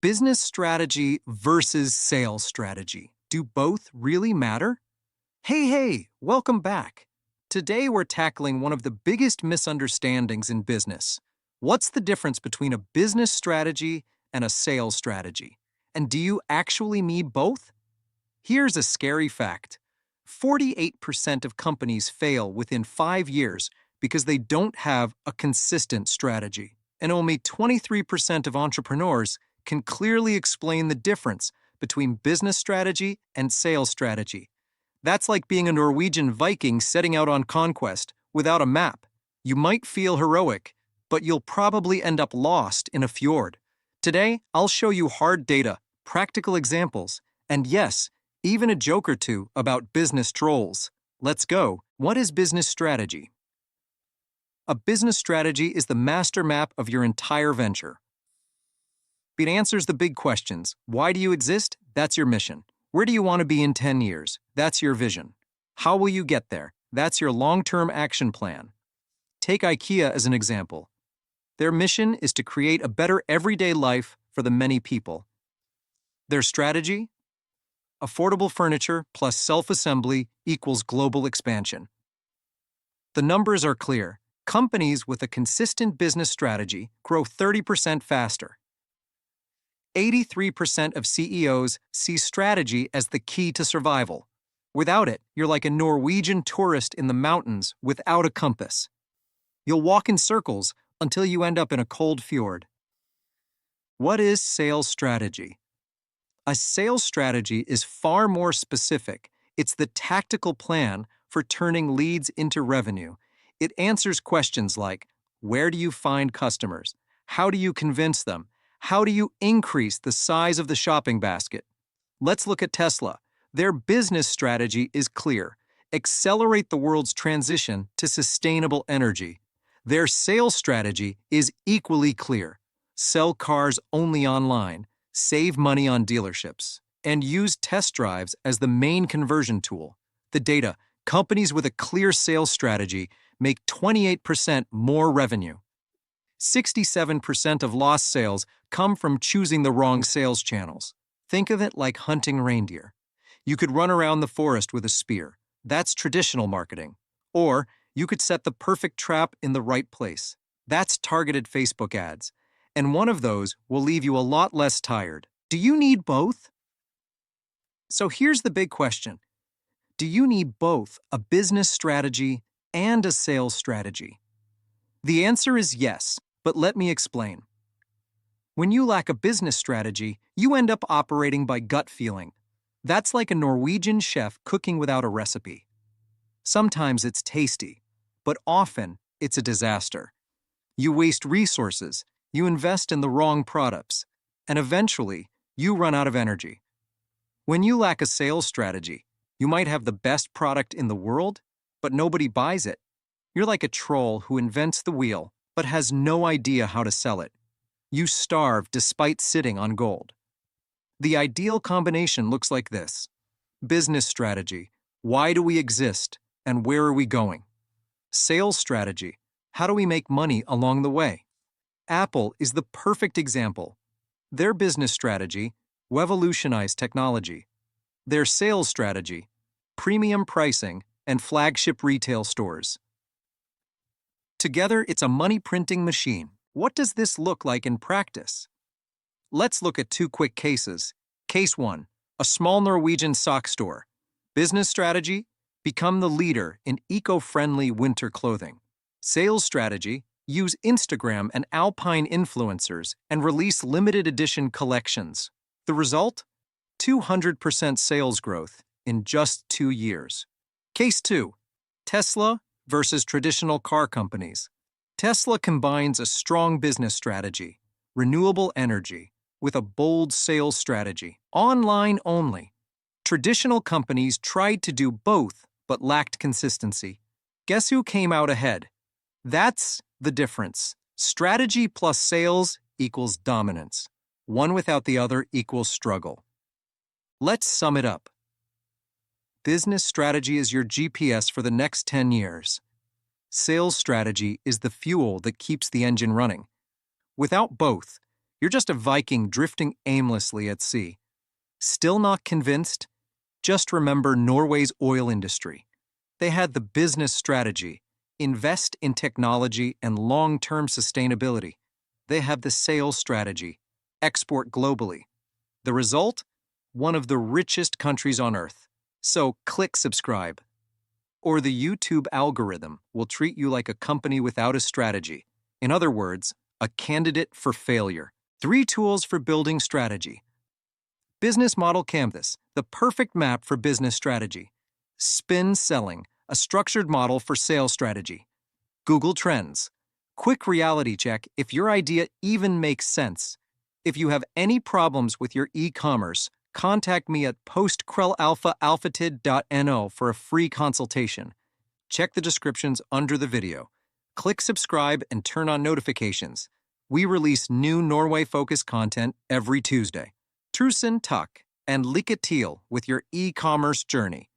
Business strategy versus sales strategy. Do both really matter? Hey, welcome back. Today we're tackling one of the biggest misunderstandings in business. What's the difference between a business strategy and a sales strategy? And do you actually need both? Here's a scary fact. 48% of companies fail within 5 years because they don't have a consistent strategy. And only 23% of entrepreneurs can clearly explain the difference between business strategy and sales strategy. That's like being a Norwegian Viking setting out on conquest without a map. You might feel heroic, but you'll probably end up lost in a fjord. Today, I'll show you hard data, practical examples, and yes, even a joke or two about business trolls. Let's go. What is business strategy? A business strategy is the master map of your entire venture. It answers the big questions. Why do you exist? That's your mission. Where do you want to be in 10 years? That's your vision. How will you get there? That's your long-term action plan. Take IKEA as an example. Their mission is to create a better everyday life for the many people. Their strategy? Affordable furniture plus self-assembly equals global expansion. The numbers are clear. Companies with a consistent business strategy grow 30% faster. 83% of CEOs see strategy as the key to survival. Without it, you're like a Norwegian tourist in the mountains without a compass. You'll walk in circles until you end up in a cold fjord. What is sales strategy? A sales strategy is far more specific. It's the tactical plan for turning leads into revenue. It answers questions like, where do you find customers? How do you convince them? How do you increase the size of the shopping basket? Let's look at Tesla. Their business strategy is clear. Accelerate the world's transition to sustainable energy. Their sales strategy is equally clear. Sell cars only online, save money on dealerships, and use test drives as the main conversion tool. The data, companies with a clear sales strategy make 28% more revenue. 67% of lost sales come from choosing the wrong sales channels. Think of it like hunting reindeer. You could run around the forest with a spear. That's traditional marketing. Or you could set the perfect trap in the right place. That's targeted Facebook ads. And one of those will leave you a lot less tired. Do you need both? So here's the big question. Do you need both a business strategy and a sales strategy? The answer is yes, but let me explain. When you lack a business strategy, you end up operating by gut feeling. That's like a Norwegian chef cooking without a recipe. Sometimes it's tasty, but often it's a disaster. You waste resources, you invest in the wrong products, and eventually you run out of energy. When you lack a sales strategy, you might have the best product in the world, but nobody buys it. You're like a troll who invents the wheel, but has no idea how to sell it. You starve despite sitting on gold. The ideal combination looks like this. Business strategy. Why do we exist, and where are we going? Sales strategy. How do we make money along the way? Apple is the perfect example. Their business strategy, revolutionized technology. Their sales strategy, premium pricing and flagship retail stores. Together, it's a money-printing machine. What does this look like in practice? Let's look at two quick cases. Case 1, a small Norwegian sock store. Business strategy, become the leader in eco-friendly winter clothing. Sales strategy, use Instagram and Alpine influencers and release limited edition collections. The result? 200% sales growth in just 2 years. Case 2, Tesla versus traditional car companies. Tesla combines a strong business strategy, renewable energy, with a bold sales strategy, online only. Traditional companies tried to do both but lacked consistency. Guess who came out ahead? That's the difference. Strategy plus sales equals dominance. One without the other equals struggle. Let's sum it up. Business strategy is your GPS for the next 10 years. Sales strategy is the fuel that keeps the engine running. Without both, You're just a Viking drifting aimlessly at sea. Still not convinced? Just remember Norway's oil industry. They had the business strategy, invest in technology and long-term sustainability. They have the sales strategy, export globally. The result? One of the richest countries on earth. So click subscribe. Or the YouTube algorithm will treat you like a company without a strategy. In other words, a candidate for failure. 3 tools for building strategy. Business Model Canvas, the perfect map for business strategy. Spin Selling, a structured model for sales strategy. Google Trends, quick reality check if your idea even makes sense. If you have any problems with your e-commerce, contact me at postkrellalpha.alphatid.no for a free consultation. Check the descriptions under the video. Click subscribe and turn on notifications. We release new Norway-focused content every Tuesday. Tusen takk and lykke til with your e-commerce journey.